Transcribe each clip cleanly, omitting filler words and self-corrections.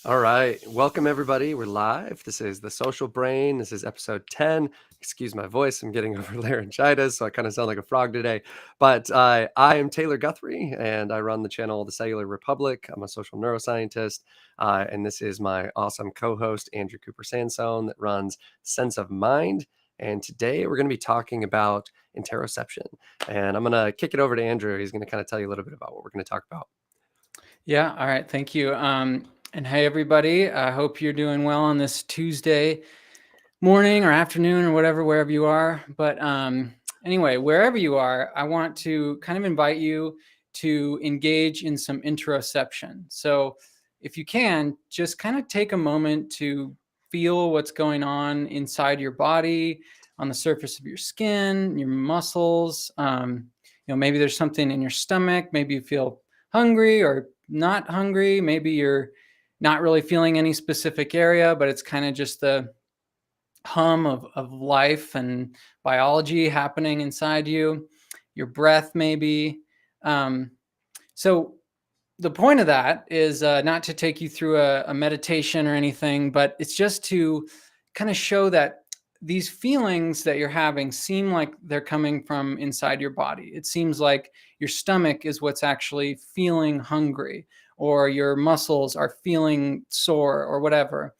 All right. Welcome, everybody. We're live. This is The Social Brain. This is episode 10. Excuse my voice. I'm getting over laryngitis, so I kind of sound like a frog today. But I am Taylor Guthrie, and I run the channel The Cellular Republic. I'm a social neuroscientist. And this is my awesome co-host, Andrew Cooper Sansone, that runs Sense of Mind. And today we're going to be talking about interoception. And I'm going to kick it over to Andrew. He's going to kind of tell you a little bit about what we're going to talk about. Yeah. All right. Thank you. And hey, everybody. I hope you're doing well on this Tuesday morning or afternoon or whatever, wherever you are. But anyway, wherever you are, I want to kind of invite you to engage in some interoception. So if you can, just kind of take a moment to feel what's going on inside your body, on the surface of your skin, your muscles. Maybe there's something in your stomach. Maybe you feel hungry or not hungry. Maybe you're not really feeling any specific area, but it's kind of just the hum of life and biology happening inside you, your breath maybe. So the point of that is not to take you through a meditation or anything, but it's just to kind of show that these feelings that you're having seem like they're coming from inside your body. It seems like your stomach is what's actually feeling hungry, or your muscles are feeling sore or whatever.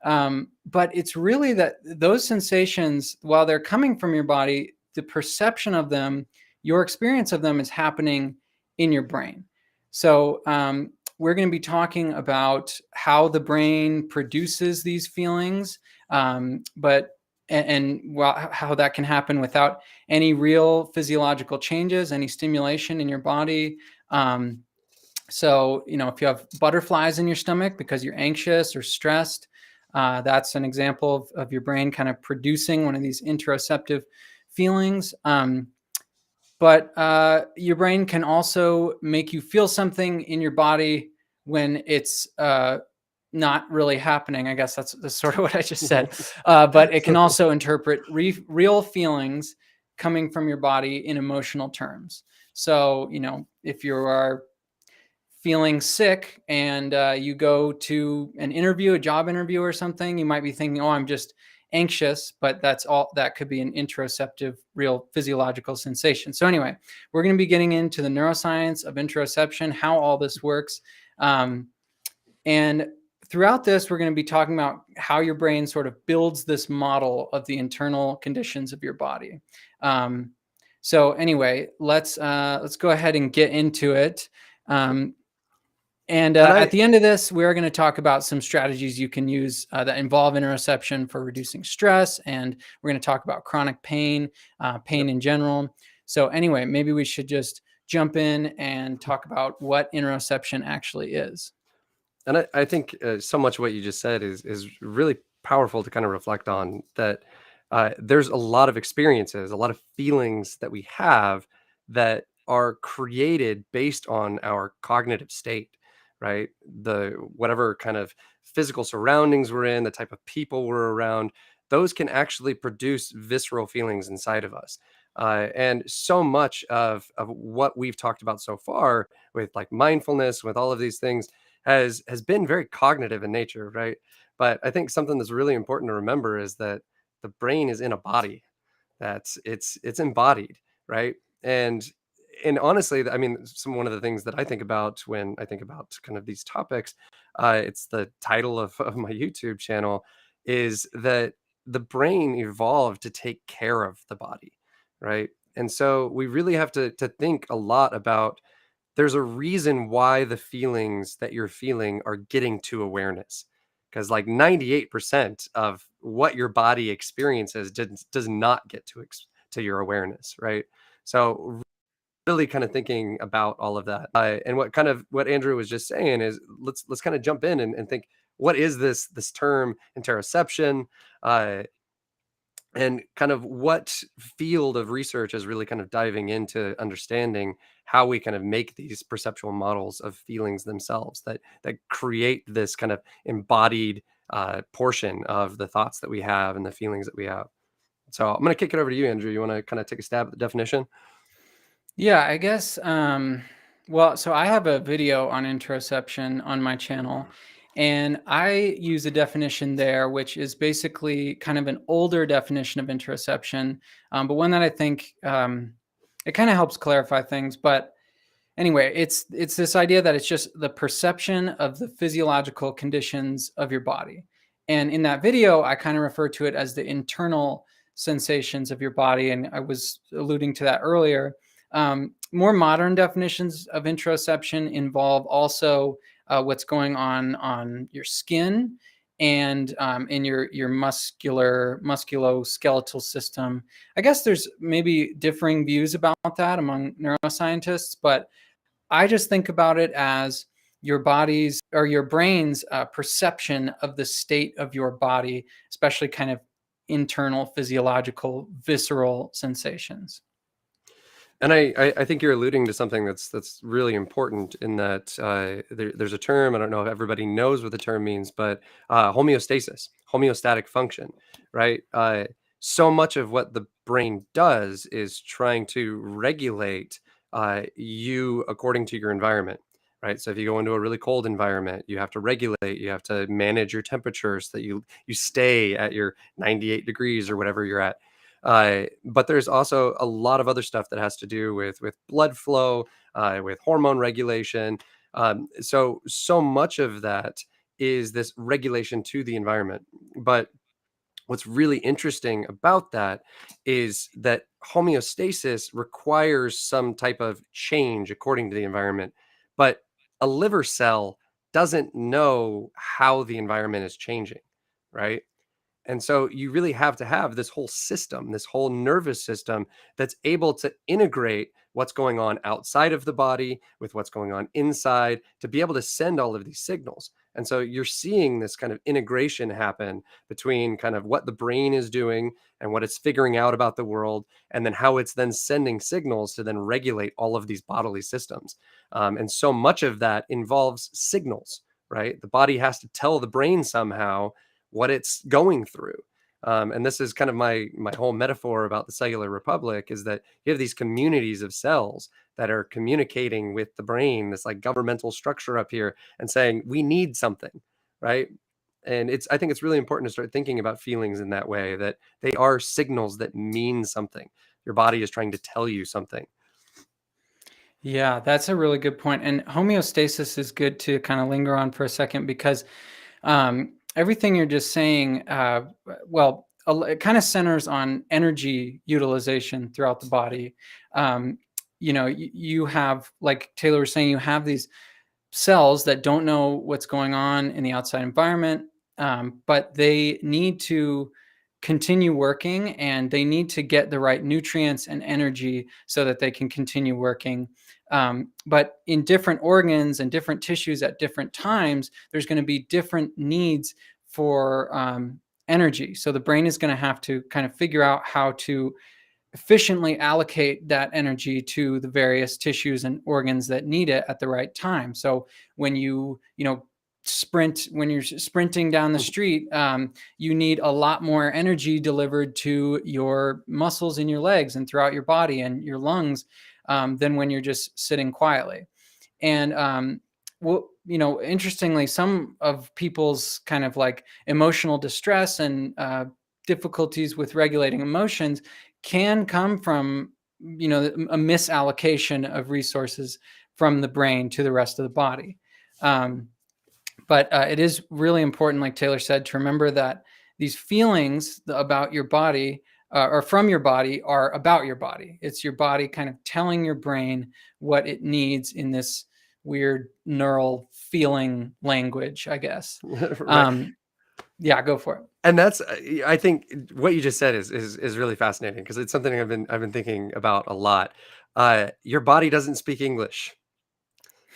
But it's really that those sensations, while they're coming from your body, the perception of them, your experience of them is happening in your brain. So we're going to be talking about how the brain produces these feelings, but how that can happen without any real physiological changes, any stimulation in your body. So, if you have butterflies in your stomach because you're anxious or stressed, that's an example of your brain kind of producing one of these interoceptive feelings. But your brain can also make you feel something in your body when it's not really happening. I guess that's sort of what I just said. But it can also interpret real feelings coming from your body in emotional terms. So, if you are feeling sick and you go to an interview, a job interview or something, you might be thinking, oh, I'm just anxious, but that could be an interoceptive, real physiological sensation. So anyway, we're going to be getting into the neuroscience of interoception, how all this works. And throughout this, we're going to be talking about how your brain sort of builds this model of the internal conditions of your body. So anyway, let's go ahead and get into it. At the end of this, we're going to talk about some strategies you can use that involve interoception for reducing stress. And we're going to talk about chronic pain, in general. So anyway, maybe we should just jump in and talk about what interoception actually is. And I think so much of what you just said is really powerful to kind of reflect on, that there's a lot of experiences, a lot of feelings that we have that are created based on our cognitive state, right? Whatever kind of physical surroundings we're in, the type of people we're around, those can actually produce visceral feelings inside of us. And so much of what we've talked about so far with like mindfulness, with all of these things, has been very cognitive in nature, right? But I think something that's really important to remember is that the brain is in a body. It's embodied, right? And honestly, I mean, one of the things that I think about when I think about kind of these topics, it's the title of my YouTube channel, is that the brain evolved to take care of the body, right? And so we really have to think a lot about, there's a reason why the feelings that you're feeling are getting to awareness, because like 98% of what your body experiences does not get to your awareness, right? So really kind of thinking about all of that, and what Andrew was just saying is, let's kind of jump in and think, what is this term interoception, and kind of what field of research is really kind of diving into understanding how we kind of make these perceptual models of feelings themselves that create this kind of embodied portion of the thoughts that we have and the feelings that we have. So I'm going to kick it over to you, Andrew. You want to kind of take a stab at the definition? Yeah, I guess. Well, so I have a video on interoception on my channel, And I use a definition there, which is basically kind of an older definition of interoception, but one that I think it kind of helps clarify things. But anyway, it's this idea that it's just the perception of the physiological conditions of your body. And in that video, I kind of refer to it as the internal sensations of your body. And I was alluding to that earlier. More modern definitions of interoception involve also what's going on your skin and in your musculoskeletal system. I guess there's maybe differing views about that among neuroscientists, but I just think about it as your body's or your brain's perception of the state of your body, especially kind of internal physiological visceral sensations. And I think you're alluding to something that's really important in that there's a term. I don't know if everybody knows what the term means, but homeostasis, homeostatic function, right? So much of what the brain does is trying to regulate you according to your environment, right? So if you go into a really cold environment, you have to regulate, you have to manage your temperature so that you stay at your 98 degrees or whatever you're at. But there's also a lot of other stuff that has to do with blood flow, with hormone regulation. So much of that is this regulation to the environment. But what's really interesting about that is that homeostasis requires some type of change according to the environment, but a liver cell doesn't know how the environment is changing, right? And so you really have to have this whole system, this whole nervous system that's able to integrate what's going on outside of the body with what's going on inside to be able to send all of these signals. And so you're seeing this kind of integration happen between kind of what the brain is doing and what it's figuring out about the world, and then how it's then sending signals to then regulate all of these bodily systems. And so much of that involves signals, right? The body has to tell the brain somehow what it's going through. And this is kind of my whole metaphor about the cellular republic, is that you have these communities of cells that are communicating with the brain, this like governmental structure up here, and saying we need something, right? And I think it's really important to start thinking about feelings in that way, that they are signals that mean something. Your body is trying to tell you something. Yeah, that's a really good point. And homeostasis is good to kind of linger on for a second because everything you're just saying, well, it kind of centers on energy utilization throughout the body. You have, like Taylor was saying, you have these cells that don't know what's going on in the outside environment, but they need to continue working and they need to get the right nutrients and energy so that they can continue working. But in different organs and different tissues at different times, there's going to be different needs for energy. So the brain is going to have to kind of figure out how to efficiently allocate that energy to the various tissues and organs that need it at the right time. So when when you're sprinting down the street, you need a lot more energy delivered to your muscles in your legs and throughout your body and your lungs than when you're just sitting quietly. And interestingly, some of people's kind of like emotional distress and difficulties with regulating emotions can come from a misallocation of resources from the brain to the rest of the body. But it is really important, like Taylor said, to remember that these feelings about your body or from your body are about your body. It's your body kind of telling your brain what it needs in this weird neural feeling language, I guess. Right. Yeah, go for it. And that's I think what you just said is really fascinating, because it's something I've been thinking about a lot. Your body doesn't speak English,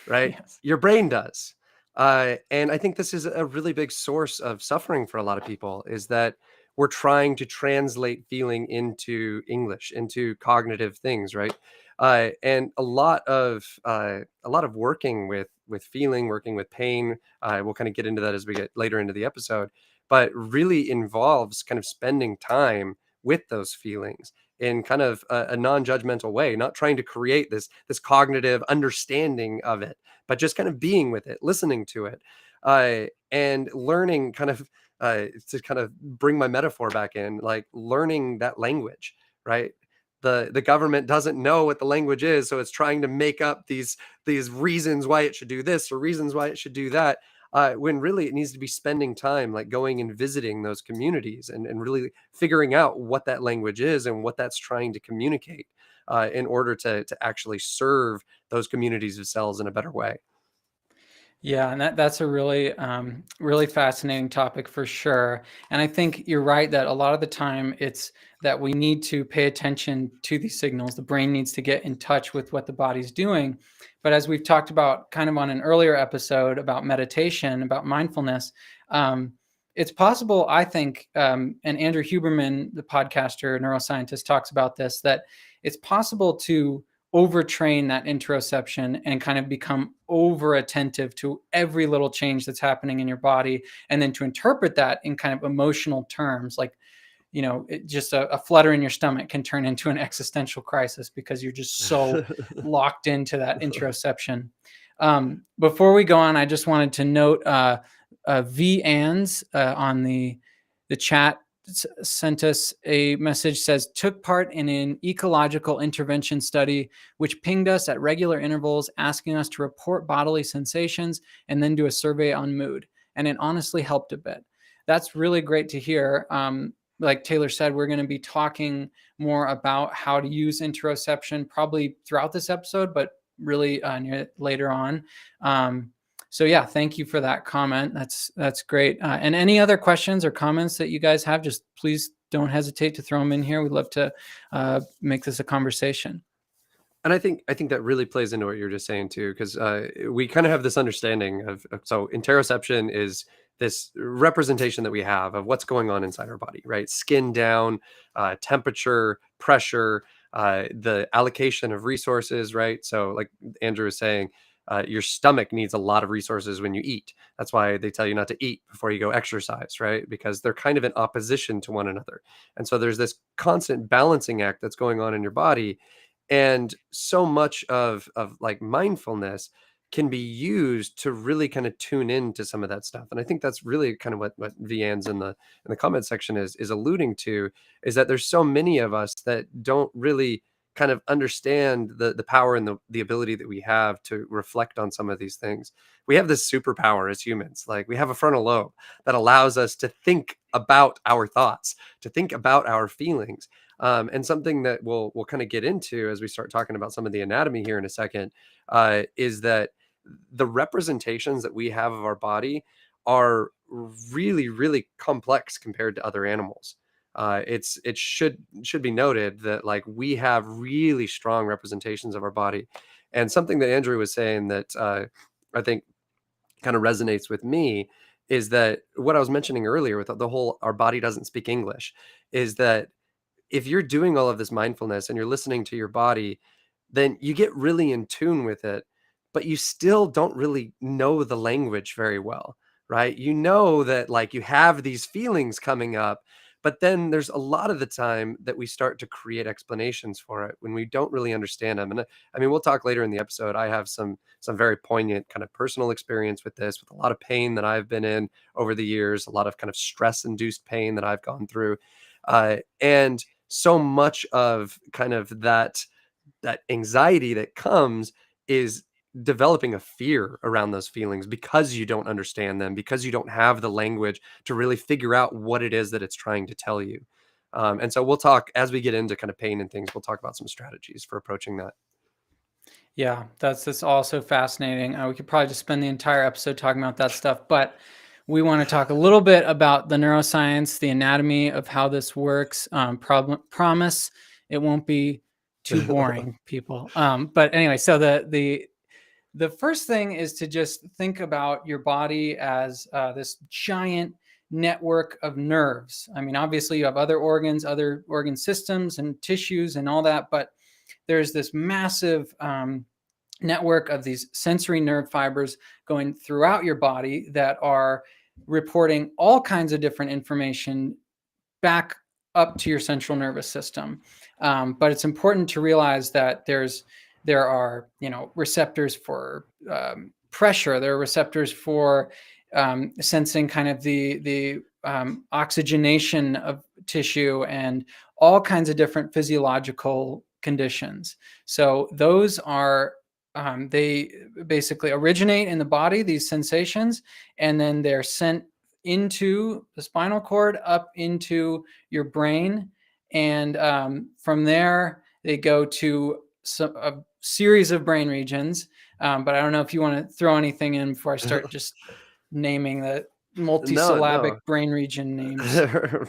right? Yes. Your brain does. And I think this is a really big source of suffering for a lot of people, is that we're trying to translate feeling into English, into cognitive things, right? And a lot of working with feeling, working with pain. We'll kind of get into that as we get later into the episode, but really involves kind of spending time with those feelings. in kind of a non-judgmental way, not trying to create this cognitive understanding of it, but just kind of being with it, listening to it, and learning kind of to kind of bring my metaphor back in, like learning that language, right? The government doesn't know what the language is, so it's trying to make up these reasons why it should do this or reasons why it should do that, when really it needs to be spending time like going and visiting those communities and really figuring out what that language is and what that's trying to communicate, in order to actually serve those communities of cells in a better way. Yeah, and that's a really really fascinating topic for sure. And I think you're right that a lot of the time it's that we need to pay attention to these signals. The brain needs to get in touch with what the body's doing. But as we've talked about kind of on an earlier episode about meditation, about mindfulness, it's possible, I think, and Andrew Huberman, the podcaster, neuroscientist, talks about this, that it's possible to overtrain that interoception and kind of become over attentive to every little change that's happening in your body, and then to interpret that in kind of emotional terms, like, just a flutter in your stomach can turn into an existential crisis because you're just so locked into that interoception. Before we go on, I just wanted to note V Ans on the chat sent us a message, says took part in an ecological intervention study which pinged us at regular intervals asking us to report bodily sensations and then do a survey on mood, and it honestly helped a bit. That's really great to hear. Like Taylor said, we're going to be talking more about how to use interoception probably throughout this episode, but really later on. So yeah, thank you for that comment. That's great. And any other questions or comments that you guys have, just please don't hesitate to throw them in here. We'd love to make this a conversation. And I think that really plays into what you're just saying too, because we kind of have this understanding of so interoception is this representation that we have of what's going on inside our body, right? Skin down, temperature, pressure, the allocation of resources, right? So, like Andrew was saying, your stomach needs a lot of resources when you eat. That's why they tell you not to eat before you go exercise, right? Because they're kind of in opposition to one another. And so there's this constant balancing act that's going on in your body, and so much of like mindfulness can be used to really kind of tune into some of that stuff. And I think that's really kind of what Vian's in the comment section is alluding to, is that there's so many of us that don't really kind of understand the power and the ability that we have to reflect on some of these things. We have this superpower as humans. Like, we have a frontal lobe that allows us to think about our thoughts, to think about our feelings. And something that we'll kind of get into as we start talking about some of the anatomy here in a second, is that the representations that we have of our body are really, really complex compared to other animals. It should be noted that like we have really strong representations of our body, and something that Andrew was saying that I think kind of resonates with me is that what I was mentioning earlier with the whole our body doesn't speak English is that if you're doing all of this mindfulness and you're listening to your body, then you get really in tune with it, but you still don't really know the language very well, right? You know that like you have these feelings coming up, but then there's a lot of the time that we start to create explanations for it when we don't really understand them. And I mean, we'll talk later in the episode. I have some very poignant kind of personal experience with this, with a lot of pain that I've been in over the years, a lot of kind of stress induced pain that I've gone through. And so much of kind of that anxiety that comes is developing a fear around those feelings because you don't understand them, because you don't have the language to really figure out what it is that it's trying to tell you. And so we'll talk as we get into kind of pain and things, we'll talk about some strategies for approaching that. Yeah, that's also fascinating. We could probably just spend the entire episode talking about that stuff, but we want to talk a little bit about the neuroscience, the anatomy of how this works. Promise it won't be too boring, people. But anyway, so the first thing is to just think about your body as this giant network of nerves. I mean, obviously you have other organ systems and tissues and all that, but there's this massive network of these sensory nerve fibers going throughout your body that are reporting all kinds of different information back up to your central nervous system. But it's important to realize that there are, receptors for pressure. There are receptors for sensing kind of the oxygenation of tissue and all kinds of different physiological conditions. So those are they basically originate in the body, these sensations, and then they're sent into the spinal cord, up into your brain, and from there they go to a series of brain regions. But I don't know if you want to throw anything in before I start just naming the No, multisyllabic no. brain region names.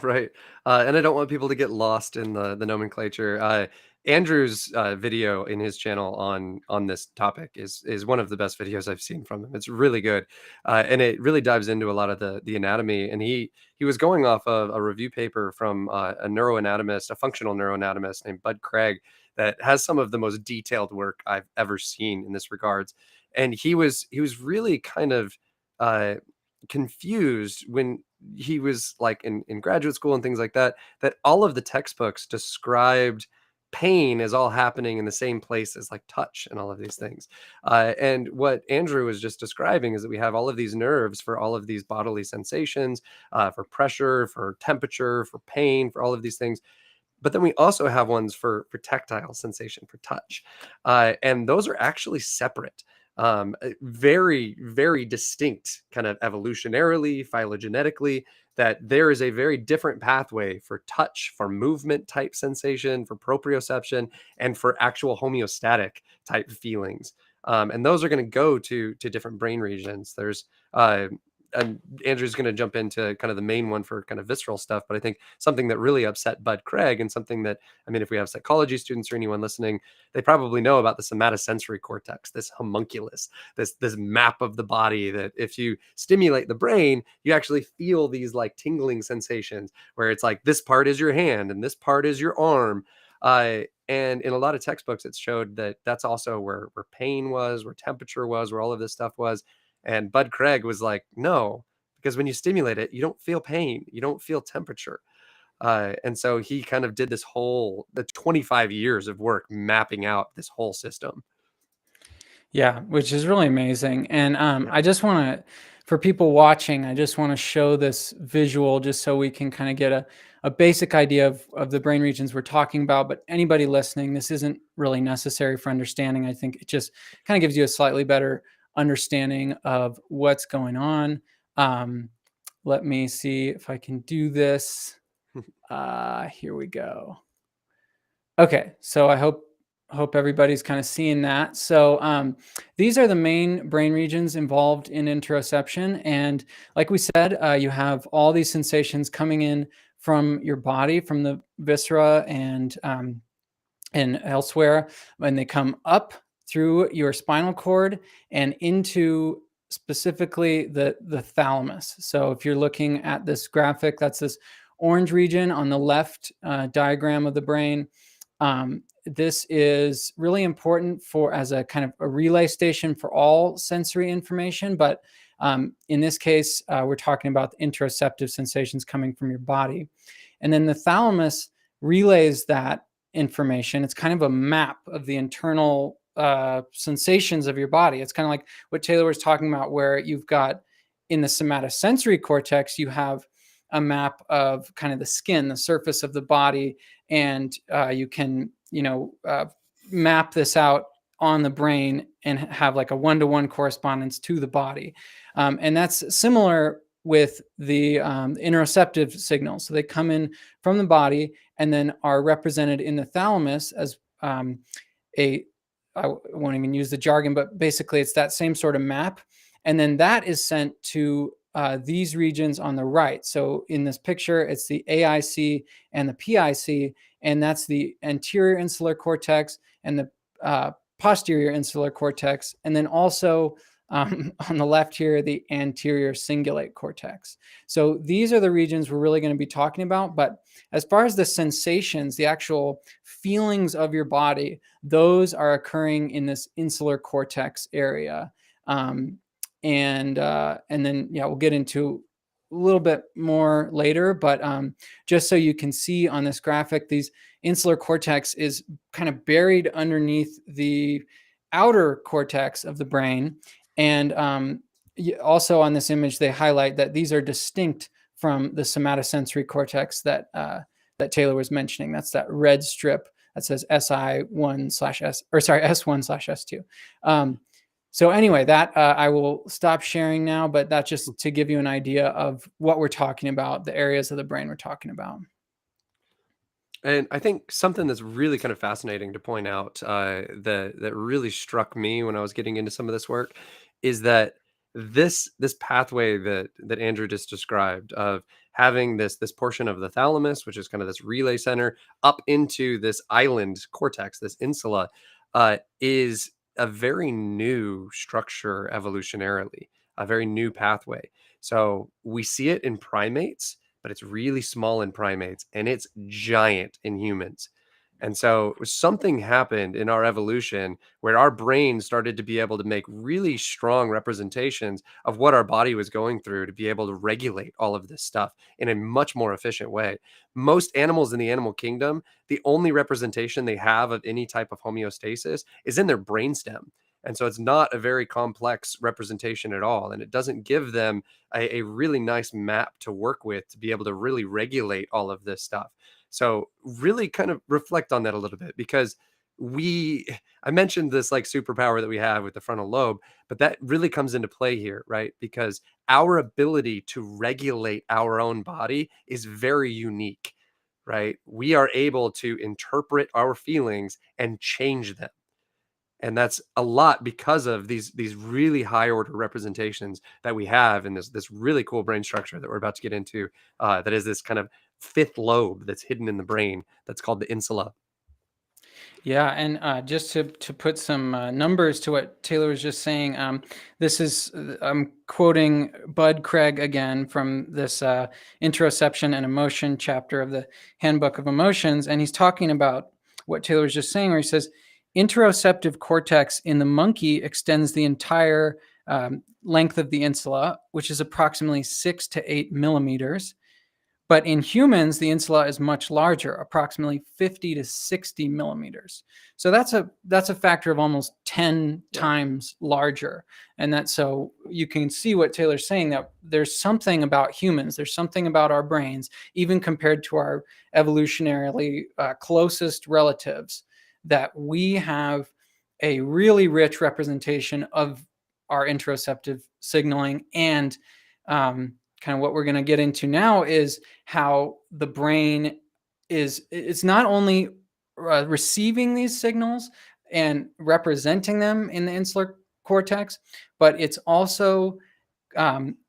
Right. And I don't want people to get lost in the nomenclature. Andrew's video in his channel on this topic is one of the best videos I've seen from him. It's really good, and it really dives into a lot of the anatomy. And he was going off of a review paper from a neuroanatomist, a functional neuroanatomist named Bud Craig, that has some of the most detailed work I've ever seen in this regards. And he was really kind of uh, confused when he was like in graduate school and things like that, that all of the textbooks described pain as all happening in the same place as like touch and all of these things. And what Andrew was just describing is that we have all of these nerves for all of these bodily sensations, for pressure, for temperature, for pain, for all of these things. But then we also have ones for tactile sensation, for touch, and those are actually separate, very, very distinct, kind of evolutionarily, phylogenetically. That there is a very different pathway for touch, for movement type sensation, for proprioception, and for actual homeostatic type feelings. And those are going to go to different brain regions. There's and Andrew's going to jump into kind of the main one for kind of visceral stuff, but I think something that really upset Bud Craig, and something that, I mean, if we have psychology students or anyone listening, they probably know about the somatosensory cortex, this homunculus, this map of the body that if you stimulate the brain, you actually feel these like tingling sensations where it's like this part is your hand and this part is your arm. And in a lot of textbooks, it's showed that that's also where pain was, where temperature was, where all of this stuff was. And Bud Craig was like, no, because when you stimulate it, you don't feel pain, you don't feel temperature. And so he kind of did the 25 years of work mapping out this whole system. Yeah, which is really amazing. And Yeah. I just want to, for people watching, I just want to show this visual just so we can kind of get a basic idea of the brain regions we're talking about. But anybody listening, this isn't really necessary for understanding. I think it just kind of gives you a slightly better understanding of what's going on. Um, Let me see if I can do this. Here we go. Okay, so I hope everybody's kind of seeing that. So these are the main brain regions involved in interoception, and like we said, you have all these sensations coming in from your body, from the viscera and elsewhere, when they come up through your spinal cord and into specifically the thalamus. So if you're looking at this graphic, that's this orange region on the left diagram of the brain. This is really important for as a kind of a relay station for all sensory information, but in this case, we're talking about the interoceptive sensations coming from your body. And then the thalamus relays that information. It's kind of a map of the internal sensations of your body. It's kind of like what Taylor was talking about, where you've got in the somatosensory cortex, you have a map of kind of the skin, the surface of the body, and you can, map this out on the brain and have like a one-to-one correspondence to the body. And that's similar with the interoceptive signals. So they come in from the body and then are represented in the thalamus as I won't even use the jargon, but basically it's that same sort of map. And then that is sent to these regions on the right. So in this picture, it's the AIC and the PIC, and that's the anterior insular cortex and the posterior insular cortex. And then also on the left here, the anterior cingulate cortex. So these are the regions we're really going to be talking about. But as far as the sensations, the actual feelings of your body, those are occurring in this insular cortex area. And then, yeah, we'll get into little bit more later, but just so you can see on this graphic, these insular cortex is kind of buried underneath the outer cortex of the brain. And also on this image, they highlight that these are distinct from the somatosensory cortex that Taylor was mentioning. That's that red strip that says SI1/S, or sorry, S1/S2. So anyway, that I will stop sharing now, but that's just to give you an idea of what we're talking about, the areas of the brain we're talking about. And I think something that's really kind of fascinating to point out, that really struck me when I was getting into some of this work, is that this pathway that Andrew just described of having this portion of the thalamus, which is kind of this relay center, up into this island cortex, this insula, is a very new structure evolutionarily, a very new pathway. So we see it in primates, but it's really small in primates and it's giant in humans. And so something happened in our evolution where our brain started to be able to make really strong representations of what our body was going through to be able to regulate all of this stuff in a much more efficient way. Most animals in the animal kingdom, the only representation they have of any type of homeostasis is in their brainstem. And so it's not a very complex representation at all. And it doesn't give them a really nice map to work with to be able to really regulate all of this stuff. So really kind of reflect on that a little bit because we I mentioned this like superpower that we have with the frontal lobe, but that really comes into play here, right? Because our ability to regulate our own body is very unique, right? We are able to interpret our feelings and change them. And that's a lot because of these really high order representations that we have in this really cool brain structure that we're about to get into, that is this kind of fifth lobe that's hidden in the brain that's called the insula. Yeah, and just to put some numbers to what Taylor was just saying, this is I'm quoting Bud Craig again from this Interoception and Emotion chapter of the Handbook of Emotions, and he's talking about what Taylor was just saying, where he says interoceptive cortex in the monkey extends the entire length of the insula, which is approximately 6 to 8 millimeters. But in humans, the insula is much larger, approximately 50 to 60 millimeters. So that's a factor of almost 10 Yeah. times larger. And that's, so you can see what Taylor's saying, that there's something about humans, there's something about our brains, even compared to our evolutionarily closest relatives, that we have a really rich representation of our interoceptive signaling. And kind of what we're going to get into now is how the brain it's not only receiving these signals and representing them in the insular cortex, but it's also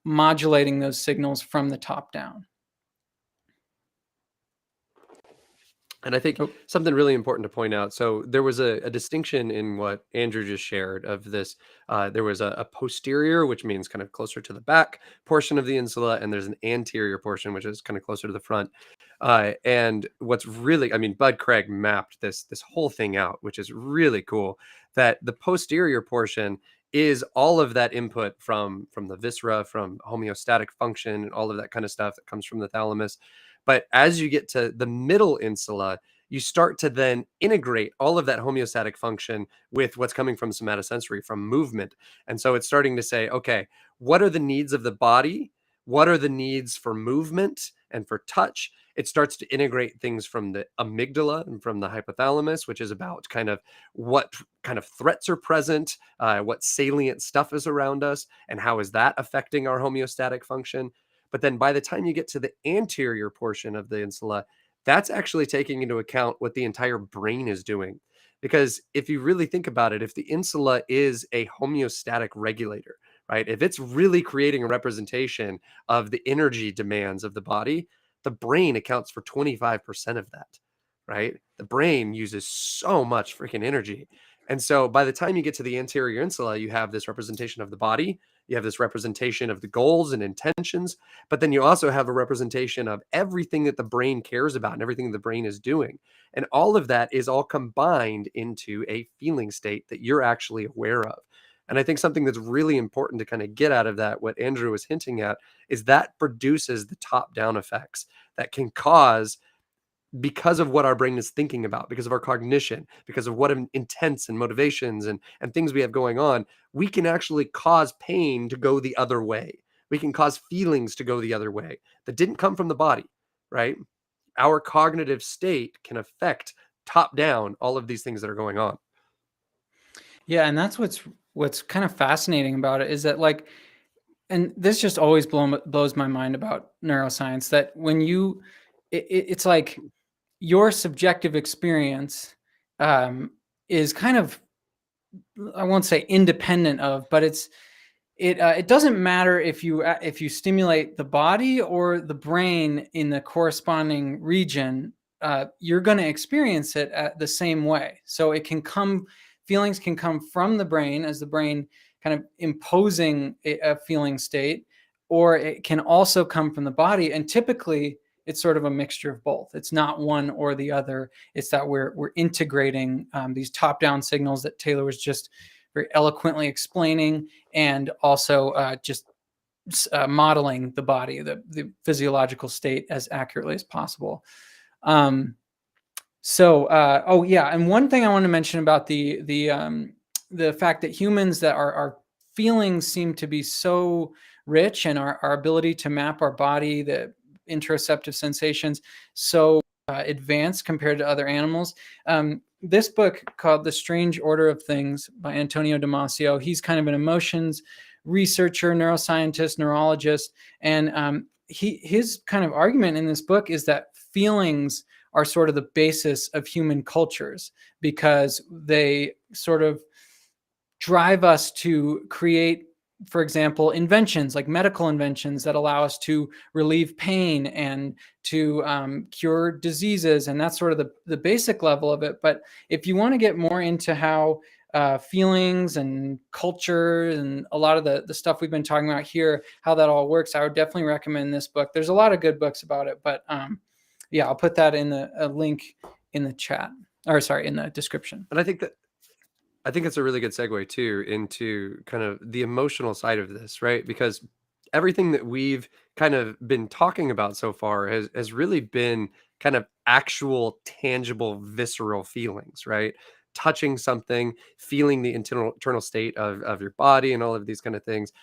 modulating those signals from the top down. And I think Oh, something really important to point out. So there was a distinction in what Andrew just shared of this. There was a posterior, which means kind of closer to the back portion of the insula, and there's an anterior portion, which is kind of closer to the front. And what's really, I mean, Bud Craig mapped this whole thing out, which is really cool. That the posterior portion is all of that input from the viscera, from homeostatic function, and all of that kind of stuff that comes from the thalamus. But as you get to the middle insula, you start to then integrate all of that homeostatic function with what's coming from somatosensory, from movement. And so it's starting to say, okay, what are the needs of the body? What are the needs for movement and for touch? It starts to integrate things from the amygdala and from the hypothalamus, which is about kind of what kind of threats are present, what salient stuff is around us, and how is that affecting our homeostatic function. But then by the time you get to the anterior portion of the insula, that's actually taking into account what the entire brain is doing. Because if you really think about it, if the insula is a homeostatic regulator, right? If it's really creating a representation of the energy demands of the body, the brain accounts for 25% of that, right? The brain uses so much freaking energy. And so by the time you get to the anterior insula, you have this representation of the body, you have this representation of the goals and intentions, but then you also have a representation of everything that the brain cares about and everything the brain is doing. And all of that is all combined into a feeling state that you're actually aware of. And I think something that's really important to kind of get out of that, what Andrew was hinting at, is that produces the top down effects that can cause, because of what our brain is thinking about, because of our cognition, because of what intents and motivations and things we have going on, we can actually cause pain to go the other way. We can cause feelings to go the other way that didn't come from the body, right? Our cognitive state can affect top down all of these things that are going on. Yeah, and that's what's kind of fascinating about it is that, like, and this just always blows my mind about neuroscience, that when it's like your subjective experience is kind of, I won't say independent of, but it doesn't matter if you stimulate the body or the brain in the corresponding region. You're going to experience it the same way. So feelings can come from the brain, as the brain kind of imposing a feeling state, or it can also come from the body. And typically, it's sort of a mixture of both. It's not one or the other. It's that we're integrating these top-down signals that Taylor was just very eloquently explaining, and also just modeling the body, the physiological state, as accurately as possible. Oh yeah, and one thing I want to mention about the fact that humans, that our feelings seem to be so rich, and our ability to map our body, the interoceptive sensations, so advanced compared to other animals. This book called The Strange Order of Things by Antonio Damasio, he's kind of an emotions researcher, neuroscientist, neurologist, and his kind of argument in this book is that feelings are sort of the basis of human cultures, because they sort of drive us to create, for example, inventions like medical inventions that allow us to relieve pain and to cure diseases. And that's sort of the basic level of it. But if you want to get more into how feelings and culture and a lot of the stuff we've been talking about here, how that all works, I would definitely recommend this book. There's a lot of good books about it, but yeah, I'll put that in a link in the chat, or sorry, in the description. And I think it's a really good segue too into kind of the emotional side of this, right? Because everything that we've kind of been talking about so far has really been kind of actual, tangible, visceral feelings, right? Touching something, feeling the internal state of your body, and all of these kind of things.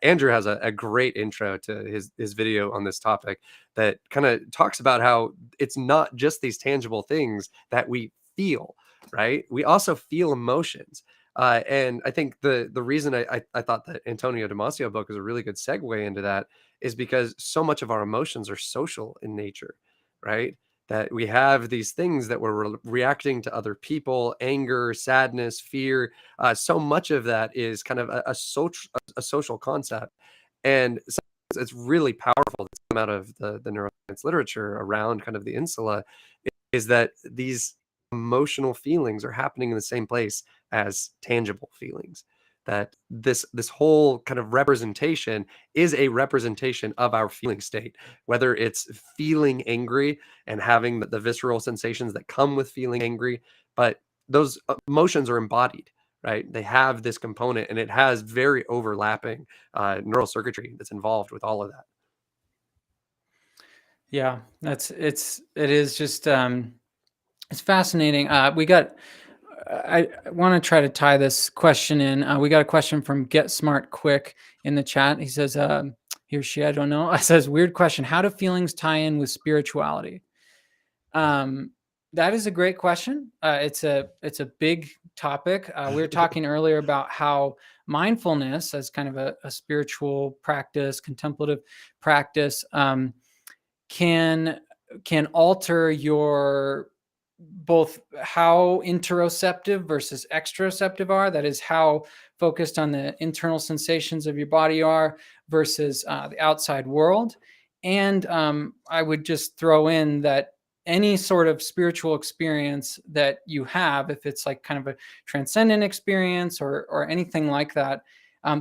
Andrew has a great intro to his video on this topic that kind of talks about how it's not just these tangible things that we feel, right? We also feel emotions. And I think the reason I thought that Antonio Damasio book is a really good segue into that is because so much of our emotions are social in nature, right? That we have these things that we're reacting to other people, anger, sadness, fear. So much of that is kind of a social concept. And so it's really powerful that's come out of the neuroscience literature around kind of the insula, is that these emotional feelings are happening in the same place as tangible feelings. That this whole kind of representation is a representation of our feeling state, whether it's feeling angry and having the visceral sensations that come with feeling angry, but those emotions are embodied, right? They have this component, and it has very overlapping neural circuitry that's involved with all of that. Yeah, it is just it's fascinating. I want to try to tie this question in. We got a question from Get Smart Quick in the chat. He says, he or she, I don't know. It says, weird question. How do feelings tie in with spirituality? That is a great question. It's a big topic. We were talking earlier about how mindfulness, as kind of a spiritual practice, contemplative practice, can alter your both how interoceptive versus exteroceptive are. That is, how focused on the internal sensations of your body are versus the outside world. And I would just throw in that any sort of spiritual experience that you have, if it's like kind of a transcendent experience or anything like that,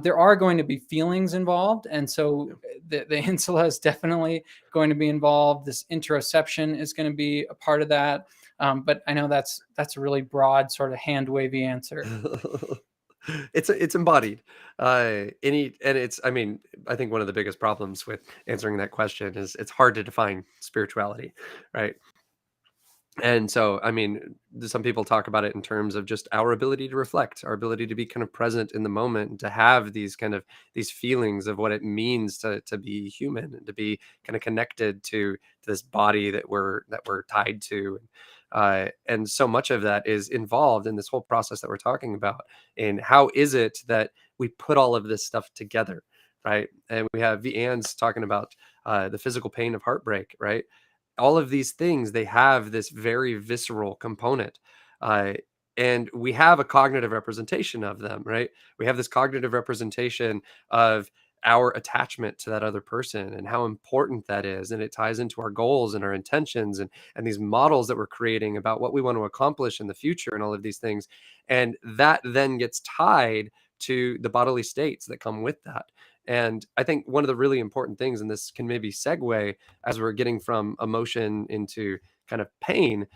there are going to be feelings involved. And so the insula is definitely going to be involved. This interoception is going to be a part of that. But I know that's a really broad sort of hand wavy answer. It's embodied. And it's, I mean, I think one of the biggest problems with answering that question is it's hard to define spirituality, right? And so, I mean, some people talk about it in terms of just our ability to reflect, our ability to be kind of present in the moment, and to have these kind of these feelings of what it means to be human and to be kind of connected to this body that we're tied to. And so much of that is involved in this whole process that we're talking about. And how is it that we put all of this stuff together, right? And we have the Ann's talking about the physical pain of heartbreak, right? All of these things, they have this very visceral component. Uh, and we have a cognitive representation of them, right? We have this cognitive representation of our attachment to that other person and how important that is. And it ties into our goals and our intentions and these models that we're creating about what we want to accomplish in the future and all of these things. And that then gets tied to the bodily states that come with that. And I think one of the really important things, and this can maybe segue as we're getting from emotion into kind of pain,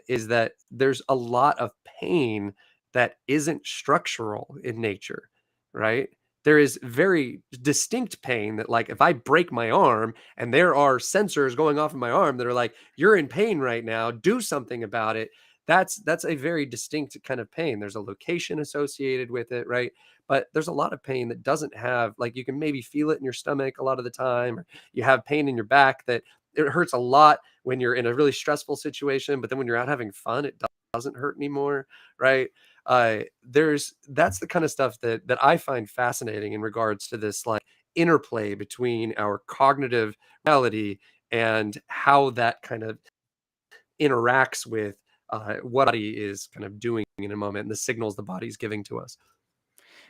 is that there's a lot of pain that isn't structural in nature, right? There is very distinct pain that, like, if I break my arm and there are sensors going off in my arm that are like, "You're in pain right now, do something about it." That's a very distinct kind of pain. There's a location associated with it, right? But there's a lot of pain that doesn't have, like, you can maybe feel it in your stomach a lot of the time, or you have pain in your back that it hurts a lot when you're in a really stressful situation, but then when you're out having fun, it doesn't hurt anymore, right? There's That's the kind of stuff that I find fascinating in regards to this, like, interplay between our cognitive reality and how that kind of interacts with what body is kind of doing in a moment and the signals the body's giving to us.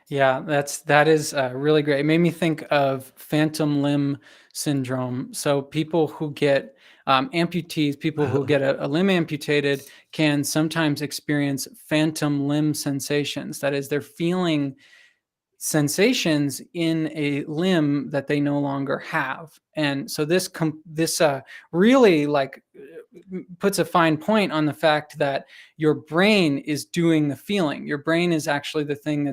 Yeah, that is really great. It made me think of phantom limb syndrome. So people who get amputees, people who get a limb amputated, can sometimes experience phantom limb sensations. That is, they're feeling sensations in a limb that they no longer have. And so this really, like, puts a fine point on the fact that your brain is doing the feeling. Your brain is actually the thing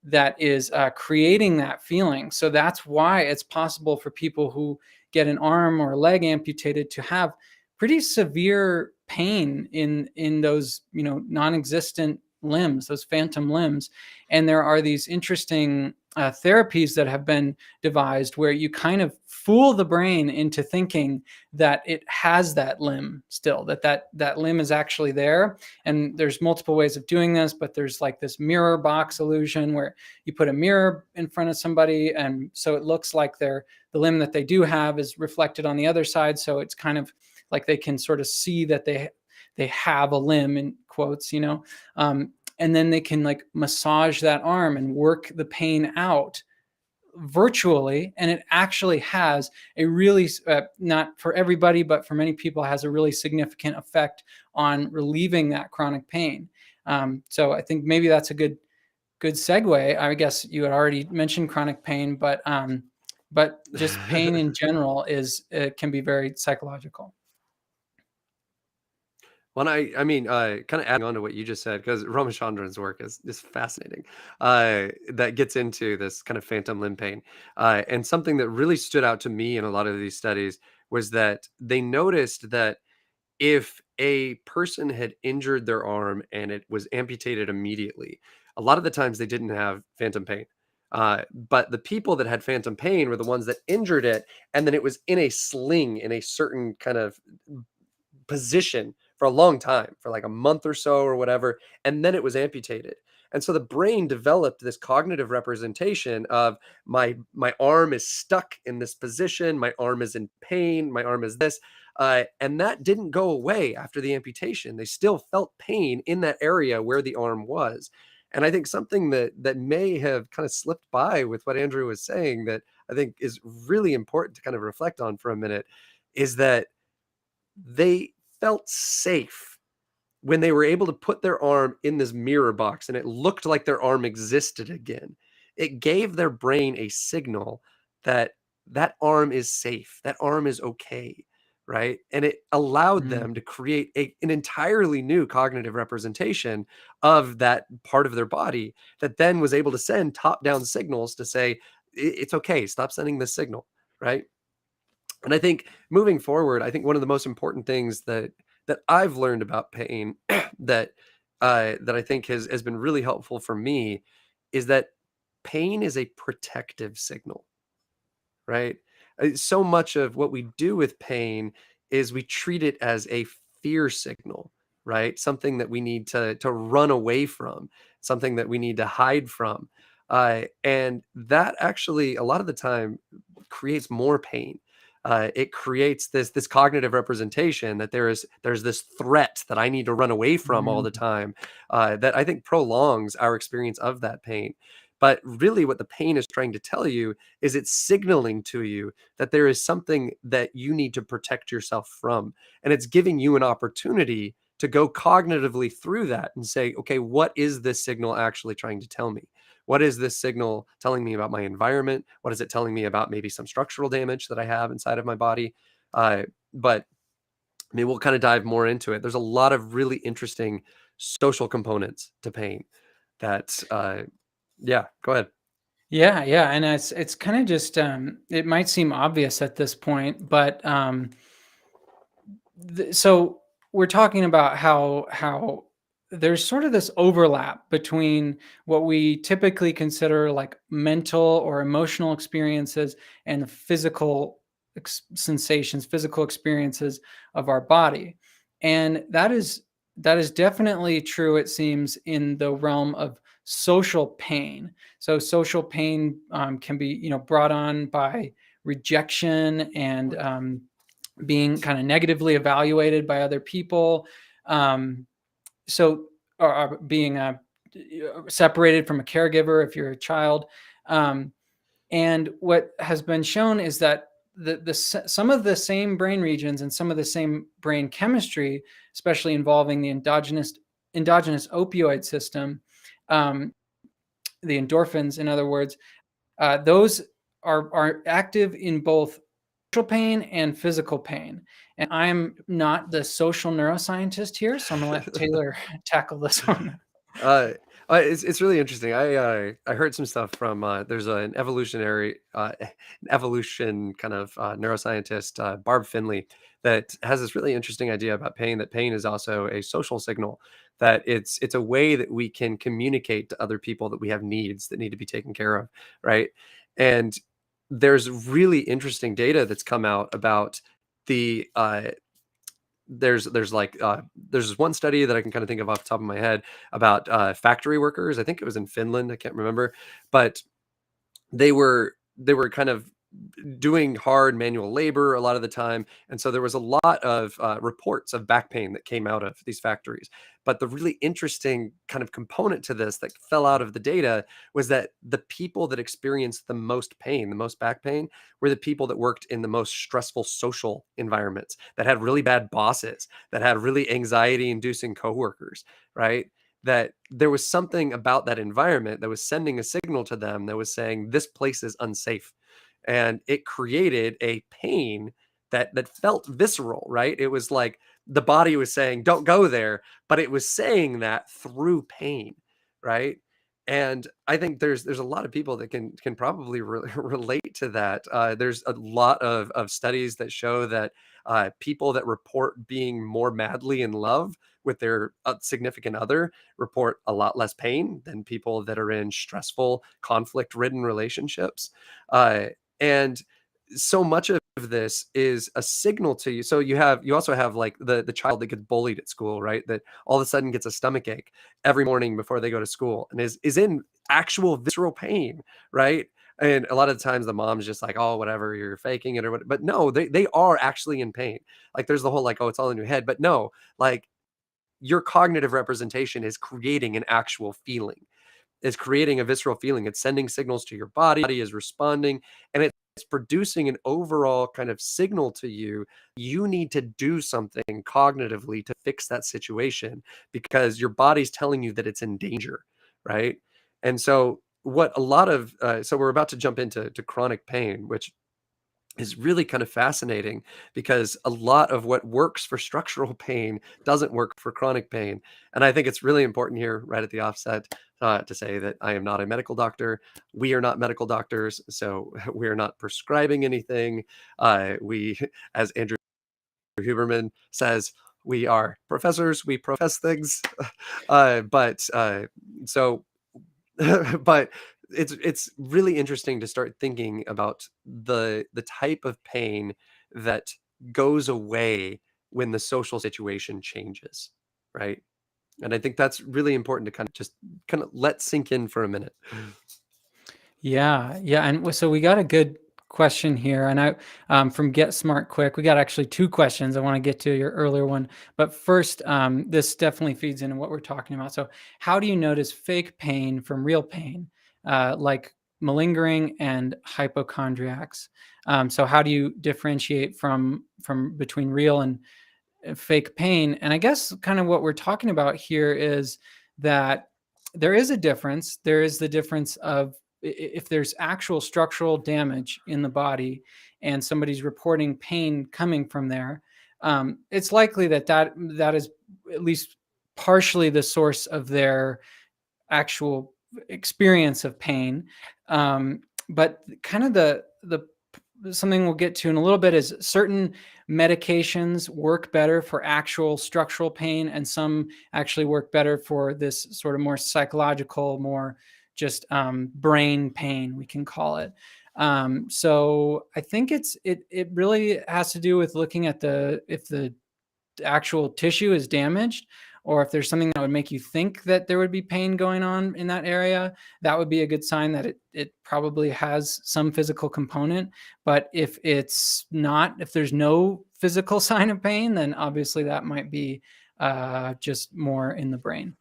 that is creating that feeling. So that's why it's possible for people who get an arm or a leg amputated to have pretty severe pain in those, non-existent limbs, those phantom limbs. And there are these interesting therapies that have been devised where you kind of fool the brain into thinking that it has that limb still, that limb is actually there. And there's multiple ways of doing this, but there's like this mirror box illusion where you put a mirror in front of somebody, and so it looks like the limb that they do have is reflected on the other side. So it's kind of like they can sort of see that they have a limb, in quotes, and then they can, like, massage that arm and work the pain out virtually. And it actually has a really, not for everybody, but for many people, has a really significant effect on relieving that chronic pain. So I think maybe that's a good segue. I guess you had already mentioned chronic pain, but just pain in general is, it can be very psychological. Well, I mean, kind of adding on to what you just said, because Ramachandran's work is fascinating. That gets into this kind of phantom limb pain, and something that really stood out to me in a lot of these studies was that they noticed that if a person had injured their arm and it was amputated immediately, a lot of the times they didn't have phantom pain. But the people that had phantom pain were the ones that injured it, and then it was in a sling in a certain kind of position for a long time, for like a month or so or whatever, and then it was amputated. And so the brain developed this cognitive representation of my arm is stuck in this position, my arm is in pain, my arm is this, and that didn't go away after the amputation. They still felt pain in that area where the arm was. And I think something that may have kind of slipped by with what Andrew was saying, that I think is really important to kind of reflect on for a minute, is that they felt safe when they were able to put their arm in this mirror box and it looked like their arm existed again. It gave their brain a signal that that arm is safe, that arm is okay, right? And it allowed Mm. them to create an entirely new cognitive representation of that part of their body that then was able to send top-down signals to say, It's okay, stop sending this signal," right? And I think moving forward, I think one of the most important things that I've learned about pain that that I think has been really helpful for me is that pain is a protective signal, right? So much of what we do with pain is we treat it as a fear signal, right? Something that we need to run away from, something that we need to hide from, and that actually a lot of the time creates more pain. It creates this cognitive representation that there's this threat that I need to run away from all Mm. the time, that I think prolongs our experience of that pain. But really, what the pain is trying to tell you is it's signaling to you that there is something that you need to protect yourself from, and it's giving you an opportunity to go cognitively through that and say, okay, what is this signal actually trying to tell me? What is this signal telling me about my environment? What is it telling me about maybe some structural damage that I have inside of my body? But I mean, we'll kind of dive more into it. There's a lot of really interesting social components to pain that, yeah, go ahead. Yeah, yeah, and it's kind of just it might seem obvious at this point, but so we're talking about how there's sort of this overlap between what we typically consider like mental or emotional experiences and physical sensations, physical experiences of our body, and that is definitely true. It seems in the realm of social pain. So social pain can be brought on by rejection and being kind of negatively evaluated by other people. Um, so, or being separated from a caregiver if you're a child. Um, and what has been shown is that some of the same brain regions and some of the same brain chemistry, especially involving the endogenous opioid system, um, the endorphins, in other words, those are active in both social pain and physical pain. And I'm not the social neuroscientist here, so I'm gonna let Taylor tackle this one. Uh, it's really interesting. I heard some stuff from there's an evolutionary an evolution kind of neuroscientist, Barb Finley, that has this really interesting idea about pain. That pain is also a social signal. That it's a way that we can communicate to other people that we have needs that need to be taken care of, right? And there's really interesting data that's come out about the there's this one study that I can kind of think of off the top of my head about factory workers. I think it was in Finland. I can't remember, but they were kind of doing hard manual labor a lot of the time, and so there was a lot of reports of back pain that came out of these factories. But the really interesting kind of component to this that fell out of the data was that the people that experienced the most pain, the most back pain, were the people that worked in the most stressful social environments, that had really bad bosses, that had really anxiety-inducing coworkers, right? That there was something about that environment that was sending a signal to them that was saying, "This place is unsafe." And it created a pain that felt visceral, right? It was like the body was saying, "Don't go there," but it was saying that through pain, right? And I think there's a lot of people that can probably relate to that. There's a lot of studies that show that people that report being more madly in love with their significant other report a lot less pain than people that are in stressful, conflict-ridden relationships. And so much of this is a signal to you. So you also have like the child that gets bullied at school, right? That all of a sudden gets a stomach ache every morning before they go to school and is in actual visceral pain, right? And a lot of the times the mom's just like, "Oh, whatever, you're faking it," or what. But no, they are actually in pain. Like there's the whole like, "Oh, it's all in your head," but no, like your cognitive representation is creating an actual feeling, is creating a visceral feeling. It's sending signals to your body is responding, and it's producing an overall kind of signal to you. You need to do something cognitively to fix that situation because your body's telling you that it's in danger, right? And so what a lot of so we're about to jump into chronic pain, which is really kind of fascinating, because a lot of what works for structural pain doesn't work for chronic pain. And I think it's really important here, right at the offset, to say that I am not a medical doctor. We are not medical doctors, so we are not prescribing anything. We, as Andrew Huberman says, we are professors. We profess things. But so but it's really interesting to start thinking about the type of pain that goes away when the social situation changes, right? And I think that's really important to kind of let sink in for a minute. Yeah, yeah, and so we got a good question here, and I from Get Smart Quick, we got actually two questions. I want to get to your earlier one, but first, this definitely feeds into what we're talking about. So, how do you notice fake pain from real pain, like malingering and hypochondriacs? So, how do you differentiate from between real and fake pain? And I guess kind of what we're talking about here is that there is a difference. There is the difference of if there's actual structural damage in the body and somebody's reporting pain coming from there, it's likely that is at least partially the source of their actual experience of pain. But kind of the something we'll get to in a little bit is certain medications work better for actual structural pain, and some actually work better for this sort of more psychological, more just brain pain, we can call it. So I think it really has to do with looking at if the actual tissue is damaged, or if there's something that would make you think that there would be pain going on in that area. That would be a good sign that it probably has some physical component. But if it's not, if there's no physical sign of pain, then obviously that might be just more in the brain.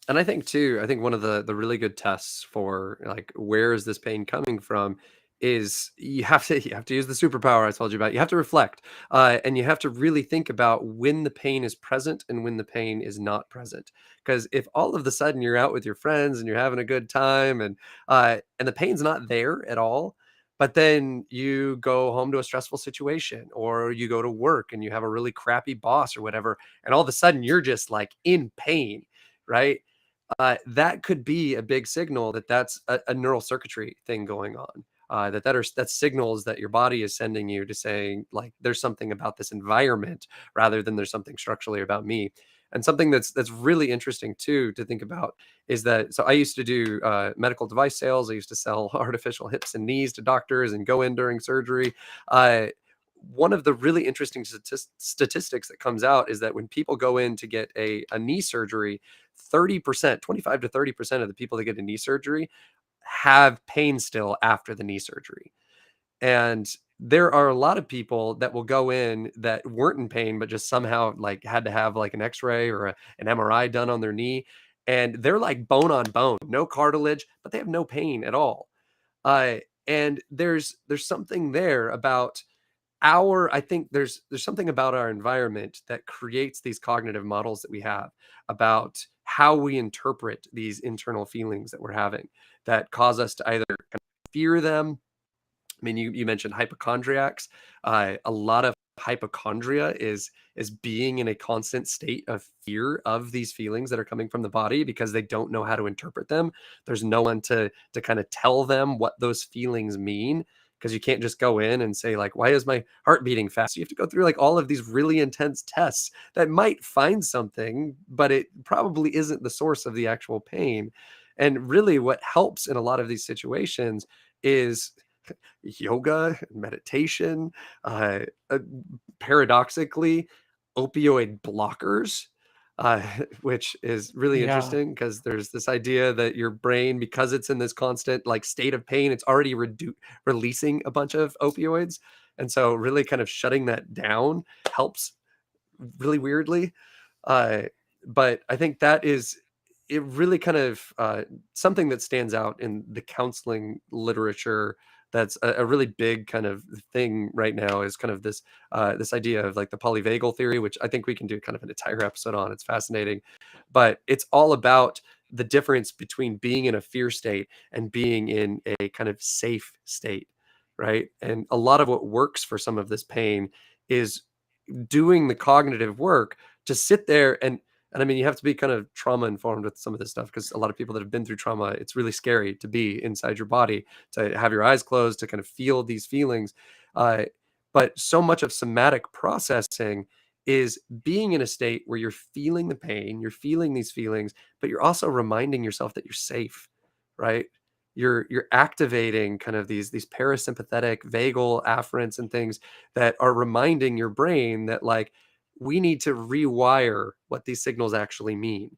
And I think too, I think one of the really good tests for like where is this pain coming from is you have to use the superpower I told you about. You have to reflect, and you have to really think about when the pain is present and when the pain is not present. Because if all of the sudden you're out with your friends and you're having a good time, and the pain's not there at all, but then you go home to a stressful situation, or you go to work and you have a really crappy boss or whatever, and all of a sudden you're just like in pain, right? That could be a big signal that that's a neural circuitry thing going on. That's signals that your body is sending you to saying like there's something about this environment rather than there's something structurally about me. And something that's really interesting too to think about is that so I used to do medical device sales. I used to sell artificial hips and knees to doctors and go in during surgery. Uh, One of the really interesting statistics that comes out is that when people go in to get a knee surgery, 30%, 25 to 30% of the people that get a knee surgery have pain still after the knee surgery. And there are a lot of people that will go in that weren't in pain, but just somehow like had to have like an x-ray or an MRI done on their knee. And they're like bone on bone, no cartilage, but they have no pain at all. Uh, and there's something there about I think there's something about our environment that creates these cognitive models that we have about how we interpret these internal feelings that we're having that cause us to either kind of fear them. I mean, you mentioned hypochondriacs. A lot of hypochondria is being in a constant state of fear of these feelings that are coming from the body because they don't know how to interpret them. There's no one to kind of tell them what those feelings mean, because you can't just go in and say like, why is my heart beating fast? You have to go through like all of these really intense tests that might find something, but it probably isn't the source of the actual pain. And really what helps in a lot of these situations is yoga, meditation, uh, uh, paradoxically, opioid blockers, uh, which is really Yeah. interesting because there's this idea that your brain, because it's in this constant like state of pain, it's already releasing a bunch of opioids, and so really kind of shutting that down helps really weirdly. Uh, but I think that is it really kind of something that stands out in the counseling literature. That's a really big kind of thing right now is kind of this idea of like the polyvagal theory, which I think we can do kind of an entire episode on. It's fascinating, but it's all about the difference between being in a fear state and being in a kind of safe state. right? And a lot of what works for some of this pain is doing the cognitive work to sit there and I mean, you have to be kind of trauma informed with some of this stuff because a lot of people that have been through trauma, it's really scary to be inside your body, to have your eyes closed, to kind of feel these feelings. Uh, but so much of somatic processing is being in a state where you're feeling the pain, you're feeling these feelings, but you're also reminding yourself that you're safe, right? You're activating kind of these parasympathetic vagal afferents and things that are reminding your brain that like we need to rewire what these signals actually mean.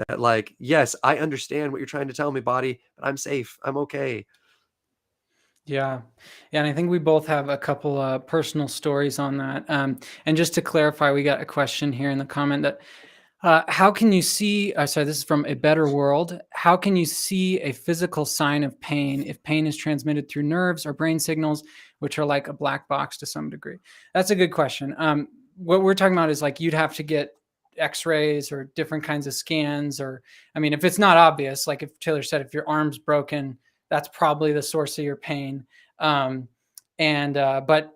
That like, yes, I understand what you're trying to tell me, body, but I'm safe. I'm okay. Yeah. Yeah. And I think we both have a couple personal stories on that. And just to clarify, we got a question here in the comment that how can you see, sorry, this is from A Better World. How can you see a physical sign of pain if pain is transmitted through nerves or brain signals, which are like a black box to some degree? That's a good question. What we're talking about is like you'd have to get x-rays or different kinds of scans, or I mean, if it's not obvious, like if Taylor said, if your arm's broken, that's probably the source of your pain. But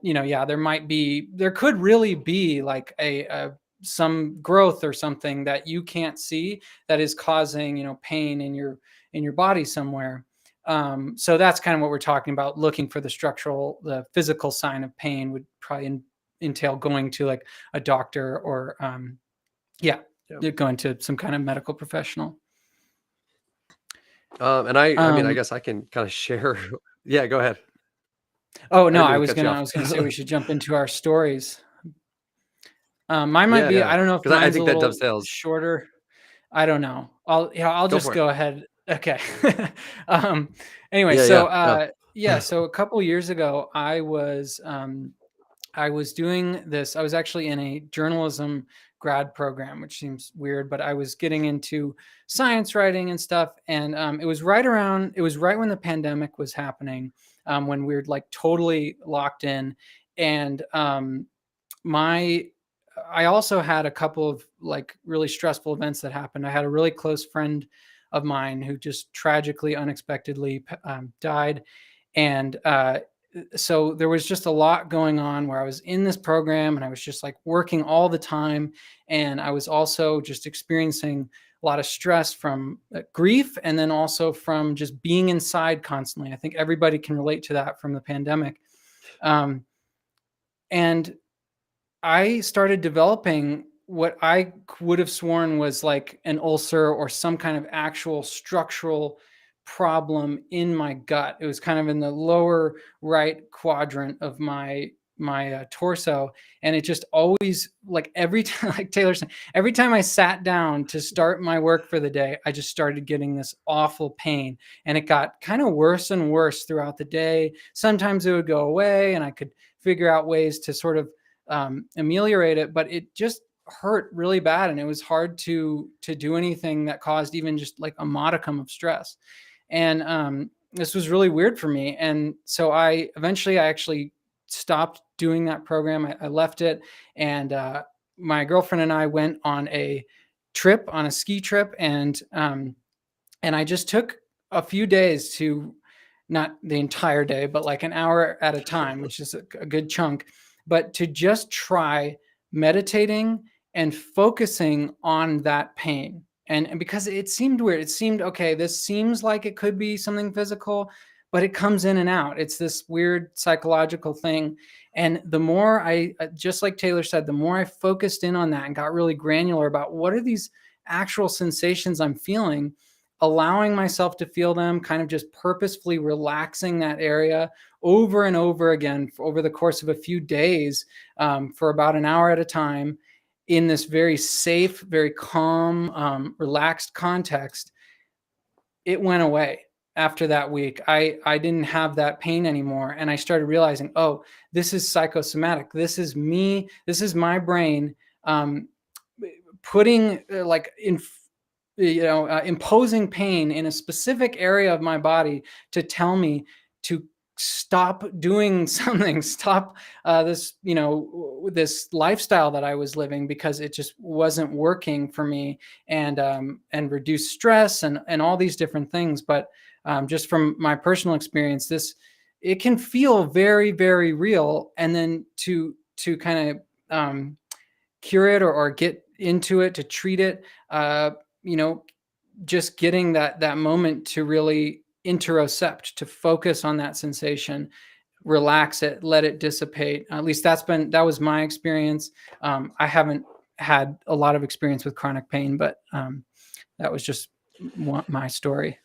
yeah, there could really be like a some growth or something that you can't see that is causing pain in your body somewhere. So that's kind of what we're talking about. Looking for the physical sign of pain would probably entail going to like a doctor or yeah, Yeah. going to some kind of medical professional. And I mean, I Um, guess I can kind of share. Yeah, go ahead. oh I no, didn't I mean to was cut you gonna I off. was gonna say we should jump into our stories. Mine might Yeah, be, yeah. I don't know if Because I mine's a think that little dovetails. shorter. I don't know. I'll Go just for it. go ahead. Okay. um, anyway, Yeah, yeah, so yeah. yeah, so a couple years ago, I was doing this. I was actually in a journalism grad program, which seems weird, but I was getting into science writing and stuff. And it was right when the pandemic was happening, when we were like totally locked in. And my I also had a couple of like really stressful events that happened. I had a really close friend of mine who just tragically, unexpectedly died, and so there was just a lot going on where I was in this program and I was just like working all the time, and I was also just experiencing a lot of stress from grief, and then also from just being inside constantly. I think everybody can relate to that from the pandemic. Um, and I started developing what I would have sworn was like an ulcer or some kind of actual structural problem in my gut. It was kind of in the lower right quadrant of my torso, and it just always, like every time, like Taylor said, every time I sat down to start my work for the day, I just started getting this awful pain, and it got kind of worse and worse throughout the day. Sometimes it would go away and I could figure out ways to sort of ameliorate it, but it just hurt really bad, and it was hard to do anything that caused even just like a modicum of stress. And this was really weird for me, and so I actually stopped doing that program. I left it, and my girlfriend and I went on a ski trip, and I just took a few days to, not the entire day, but like an hour at a time, which is a good chunk, but to just try meditating and focusing on that pain. And because it seemed weird, it seemed, okay, this seems like it could be something physical, but it comes in and out. It's this weird psychological thing. And the more just like Taylor said, the more I focused in on that and got really granular about what are these actual sensations I'm feeling, allowing myself to feel them, kind of just purposefully relaxing that area over and over again over the course of a few days, for about an hour at a time, in this very safe, very calm, relaxed context. It went away after that week. I didn't have that pain anymore, and I started realizing, oh, this is psychosomatic. This is me. This is my brain putting like in imposing pain in a specific area of my body to tell me to stop doing something, stop this lifestyle that I was living, because it just wasn't working for me, and reduce stress and all these different things. But just from my personal experience, it can feel very, very real. And then to kind of cure it, or get into it, to treat it, you know, just getting that moment to really interocept, to focus on that sensation, relax it, let it dissipate. At least that was my experience. I haven't had a lot of experience with chronic pain, but that was just my story.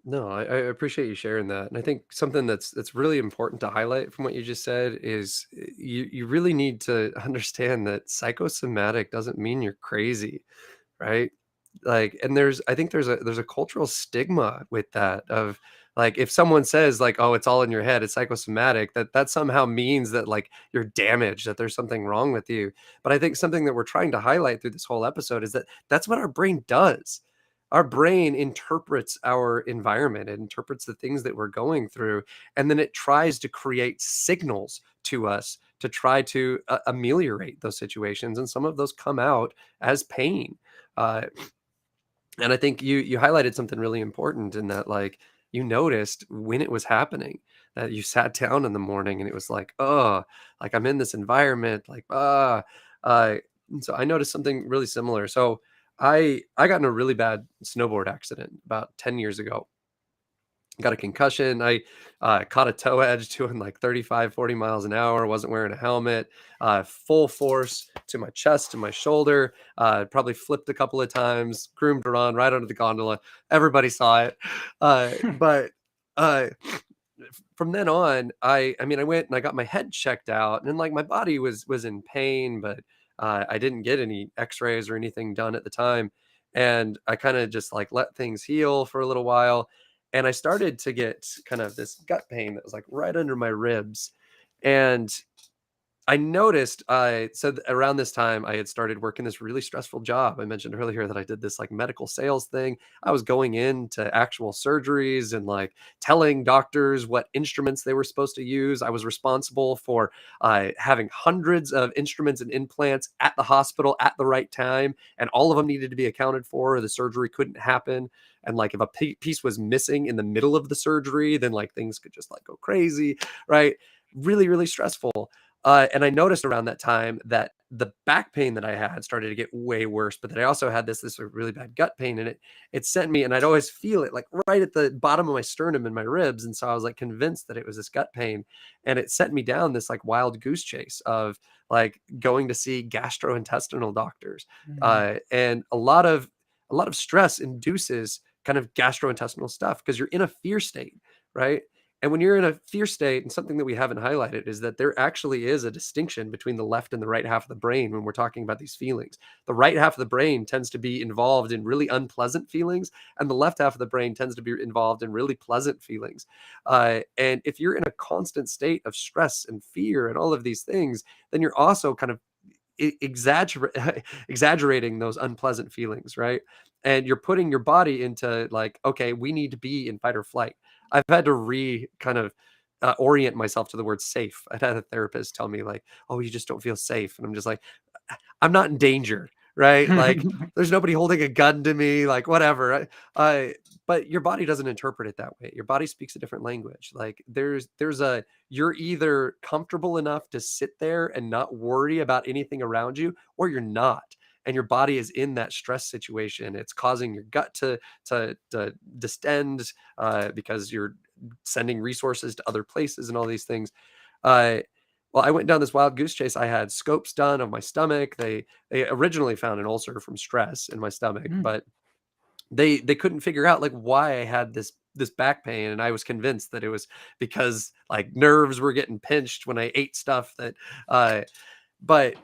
No, I appreciate you sharing that, and I think something that's really important to highlight from what you just said is you really need to understand that psychosomatic doesn't mean you're crazy, right? Like, and I think there's a cultural stigma with that of like if someone says like, "Oh, it's all in your head, it's psychosomatic," that somehow means that like you're damaged, that there's something wrong with you. But I think something that we're trying to highlight through this whole episode is that that's what our brain does. Our brain interprets our environment, it interprets the things that we're going through, and then it tries to create signals to us to try to ameliorate those situations. And some of those come out as pain. Uh, and I think you highlighted something really important in that, like, you noticed when it was happening, that you sat down in the morning and it was like, "Oh, like I'm in this environment, like, and so I noticed something really similar. So I got in a really bad snowboard accident about 10 years ago. Got a concussion. I caught a toe edge doing like 35, 40 miles an hour, wasn't wearing a helmet, full force to my chest and my shoulder, probably flipped a couple of times, groomed around right under the gondola. Everybody saw it. But uh, from then on, I mean, I went and I got my head checked out, and like my body was in pain, but I didn't get any X-rays or anything done at the time, and I kind of just like let things heal for a little while, and I started to get kind of this gut pain that was like right under my ribs, and I noticed, around this time, I had started working this really stressful job. I mentioned earlier that I did this like medical sales thing. I was going into actual surgeries and like telling doctors what instruments they were supposed to use. I was responsible for having hundreds of instruments and implants at the hospital at the right time, and all of them needed to be accounted for, or the surgery couldn't happen. And like if a piece was missing in the middle of the surgery, then like things could just like go crazy, right? Really, really stressful. And I noticed around that time that the back pain that I had started to get way worse, but that I also had this really bad gut pain, and it sent me, and I'd always feel it like right at the bottom of my sternum and my ribs, and so I was like convinced that it was this gut pain, and it sent me down this like wild goose chase of like going to see gastrointestinal doctors, Mm. and a lot of stress induces kind of gastrointestinal stuff because you're in a fear state, right? And when you're in a fear state, and something that we haven't highlighted is that there actually is a distinction between the left and the right half of the brain when we're talking about these feelings. The right half of the brain tends to be involved in really unpleasant feelings, and the left half of the brain tends to be involved in really pleasant feelings. And if you're in a constant state of stress and fear and all of these things, then you're also kind of exaggerating those unpleasant feelings, right? And you're putting your body into like, okay, we need to be in fight or flight. I've had to kind of orient myself to the word safe. I've had a therapist tell me like, "Oh, you just don't feel safe," and I'm just like, I'm not in danger, right? Like, there's nobody holding a gun to me, like, whatever. But your body doesn't interpret it that way. Your body speaks a different language. Like, you're either comfortable enough to sit there and not worry about anything around you, or you're not. And your body is in that stress situation. It's causing your gut to distend because you're sending resources to other places and all these things. Uh, well, I went down this wild goose chase. I had scopes done of my stomach. They originally found an ulcer from stress in my stomach, Mm. but they couldn't figure out like why I had this back pain, and I was convinced that it was because like nerves were getting pinched when I ate stuff that uh but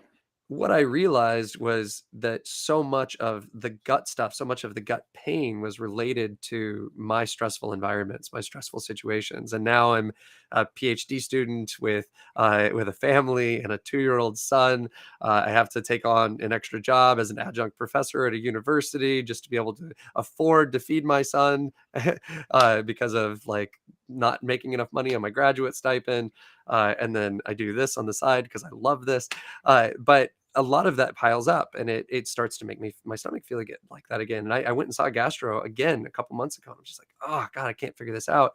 what I realized was that so much of the gut stuff, so much of the gut pain was related to my stressful environments, my stressful situations. And now I'm a PhD student with a family and a 2-year-old son. I have to take on an extra job as an adjunct professor at a university just to be able to afford to feed my son because of like not making enough money on my graduate stipend. And then I do this on the side because I love this. But a lot of that piles up, and it starts to make my stomach feel like that again. And I went and saw a gastro again a couple months ago. I'm just like, oh God, I can't figure this out.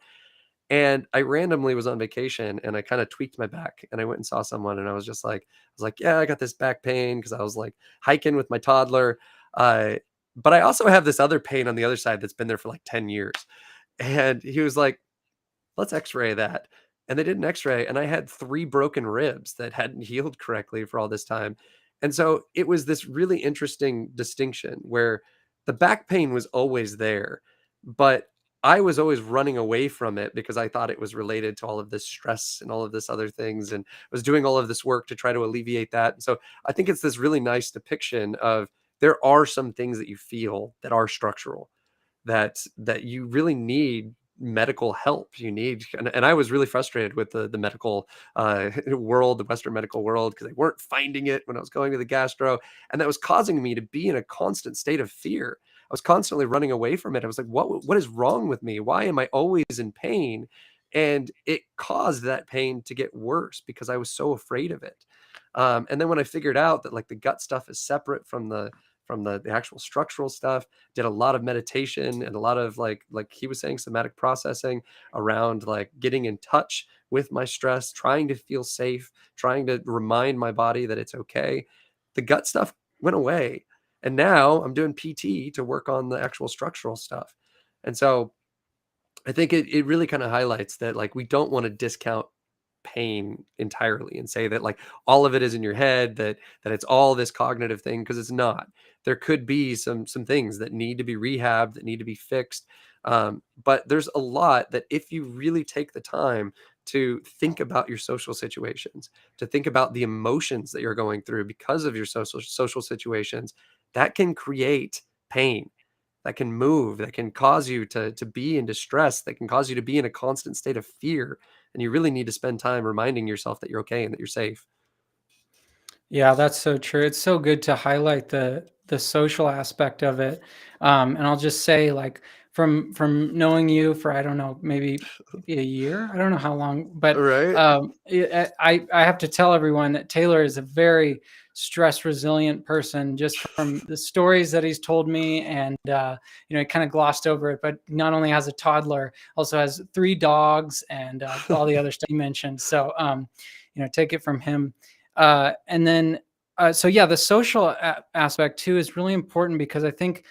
And I randomly was on vacation and I kind of tweaked my back and I went and saw someone and I was just like, I was like, yeah, I got this back pain because I was like hiking with my toddler. Uh, but I also have this other pain on the other side that's been there for like 10 years. And he was like, let's x-ray that. And they did an x-ray and I had 3 broken ribs that hadn't healed correctly for all this time. And so it was this really interesting distinction where the back pain was always there, but I was always running away from it because I thought it was related to all of this stress and all of this other things and was doing all of this work to try to alleviate that. And so I think it's this really nice depiction of there are some things that you feel that are structural that you really need medical help. You need, and I was really frustrated with the medical world, the Western medical world, because they weren't finding it when I was going to the gastro, and that was causing me to be in a constant state of fear. I was constantly running away from it. I was like, what is wrong with me? Why am I always in pain? And it caused that pain to get worse because I was so afraid of it. And then when I figured out that like the gut stuff is separate from the actual structural stuff, did a lot of meditation and a lot of like he was saying somatic processing around like getting in touch with my stress, trying to feel safe, trying to remind my body that it's okay. The gut stuff went away. And now I'm doing PT to work on the actual structural stuff. And so I think it really kind of highlights that like we don't want to discount pain entirely and say that like all of it is in your head, that it's all this cognitive thing, because it's not. There could be some things that need to be rehabbed, that need to be fixed. But there's a lot that if you really take the time to think about your social situations, to think about the emotions that you're going through because of your social situations, that can create pain, that can move, that can cause you to be in distress, that can cause you to be in a constant state of fear. And you really need to spend time reminding yourself that you're okay and that you're safe. Yeah, that's so true. It's so good to highlight the social aspect of it. And I'll just say, like, from knowing you for, I don't know, maybe a year. I don't know how long, but Right? I have to tell everyone that Taylor is a very stress resilient person, just from the stories that he's told me. And he kind of glossed over it, but not only has a toddler, also has 3 dogs and all the other stuff you mentioned. So take it from him. And then, so yeah, the social aspect too is really important, because I think,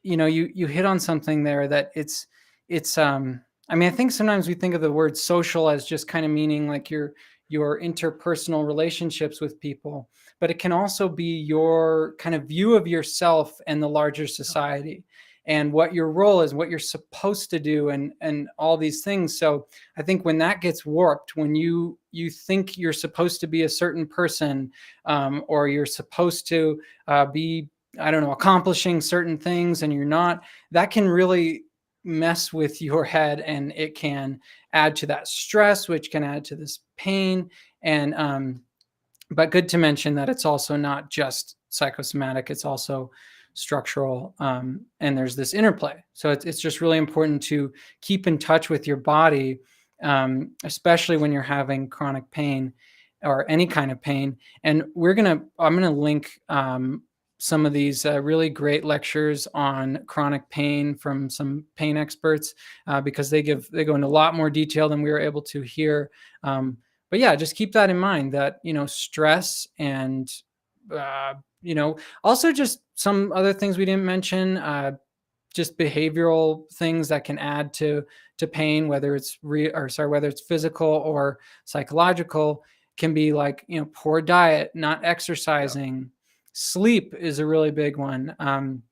you hit on something there, that it's I mean, I think sometimes we think of the word social as just kind of meaning like your interpersonal relationships with people, but it can also be your kind of view of yourself and the larger society, and what your role is, what you're supposed to do, and all these things. So I think when that gets warped, when you think you're supposed to be a certain person, or you're supposed to be, I don't know, accomplishing certain things, and you're not, that can really mess with your head, and it can add to that stress, which can add to this pain. And but good to mention that it's also not just psychosomatic, it's also structural, and there's this interplay. So it's just really important to keep in touch with your body, especially when you're having chronic pain or any kind of pain. And I'm gonna link some of these really great lectures on chronic pain from some pain experts, because they go into a lot more detail than we were able to here. But yeah, just keep that in mind, that stress and uh, also just some other things we didn't mention, just behavioral things that can add to pain, whether it's whether it's physical or psychological, can be like poor diet, not Yeah. exercising. Sleep is a really big one. I'm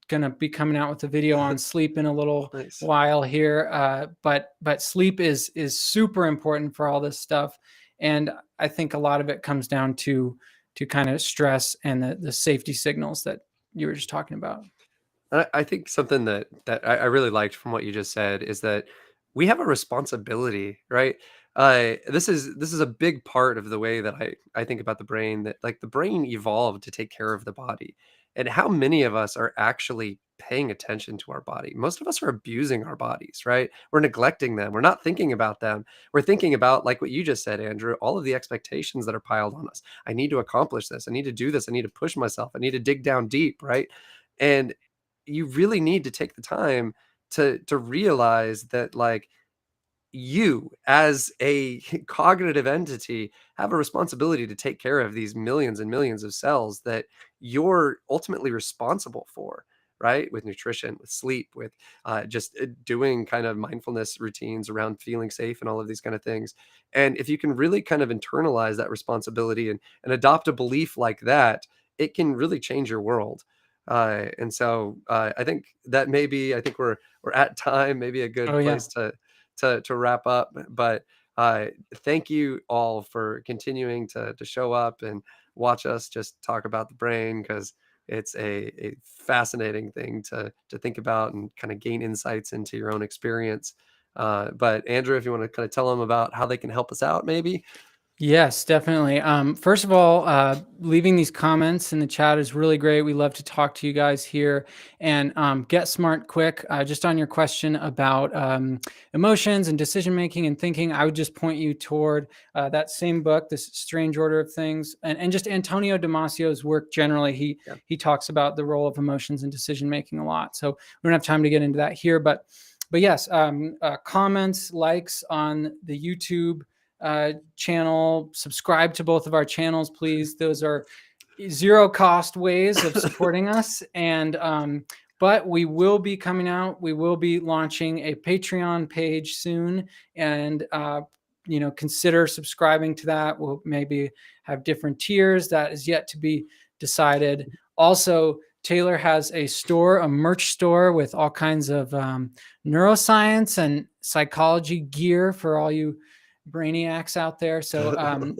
gonna be coming out with a video on sleep in a little Nice. while here, but sleep is super important for all this stuff, and I think a lot of it comes down to kind of stress and the safety signals that you were just talking about. I think something that I really liked from what you just said is that we have a responsibility, right? This is a big part of the way that I think about the brain, that like the brain evolved to take care of the body. And how many of us are actually paying attention to our body? Most of us are abusing our bodies, right? We're neglecting them. We're not thinking about them. We're thinking about, like what you just said, Andrew, all of the expectations that are piled on us. I need to accomplish this. I need to do this. I need to push myself. I need to dig down deep, right? And you really need to take the time to realize that like you as a cognitive entity have a responsibility to take care of these millions and millions of cells that you're ultimately responsible for, right? With nutrition, with sleep, with just doing kind of mindfulness routines around feeling safe and all of these kind of things. And if you can really kind of internalize that responsibility and adopt a belief like that, it can really change your world. And so I think that maybe I think we're at time, maybe a Oh good yeah. place to wrap up. But thank you all for continuing to show up and watch us just talk about the brain, because it's a fascinating thing to think about and kind of gain insights into your own experience. But Andrew, if you want to kind of tell them about how they can help us out, maybe. Yes, definitely. First of all, leaving these comments in the chat is really great. We love to talk to you guys here. And get smart quick. Just on your question about emotions and decision making and thinking, I would just point you toward that same book, This Strange Order of Things, and just Antonio Damasio's work generally. Yeah. He talks about the role of emotions and decision making a lot. So we don't have time to get into that here, but yes, comments, likes on the YouTube channel. Subscribe to both of our channels, please. Those are zero cost ways of supporting us. And but we will be coming out. We will be launching a Patreon page soon, and consider subscribing to that. We'll maybe have different tiers. That is yet to be decided. Also, Taylor has a store, a merch store with all kinds of neuroscience and psychology gear for all you brainiacs out there. So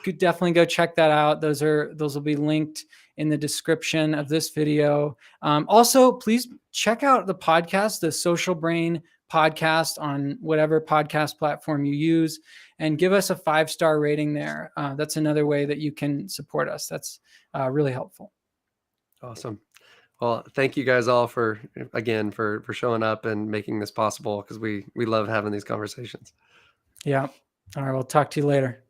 could definitely go check that out. Those will be linked in the description of this video. Also, please check out the podcast, the Social Brain podcast, on whatever podcast platform you use, and give us a 5-star rating there. That's another way that you can support us. That's really helpful. Awesome. Well, thank you guys all for showing up and making this possible, because we love having these conversations. Yeah. All right. We'll talk to you later.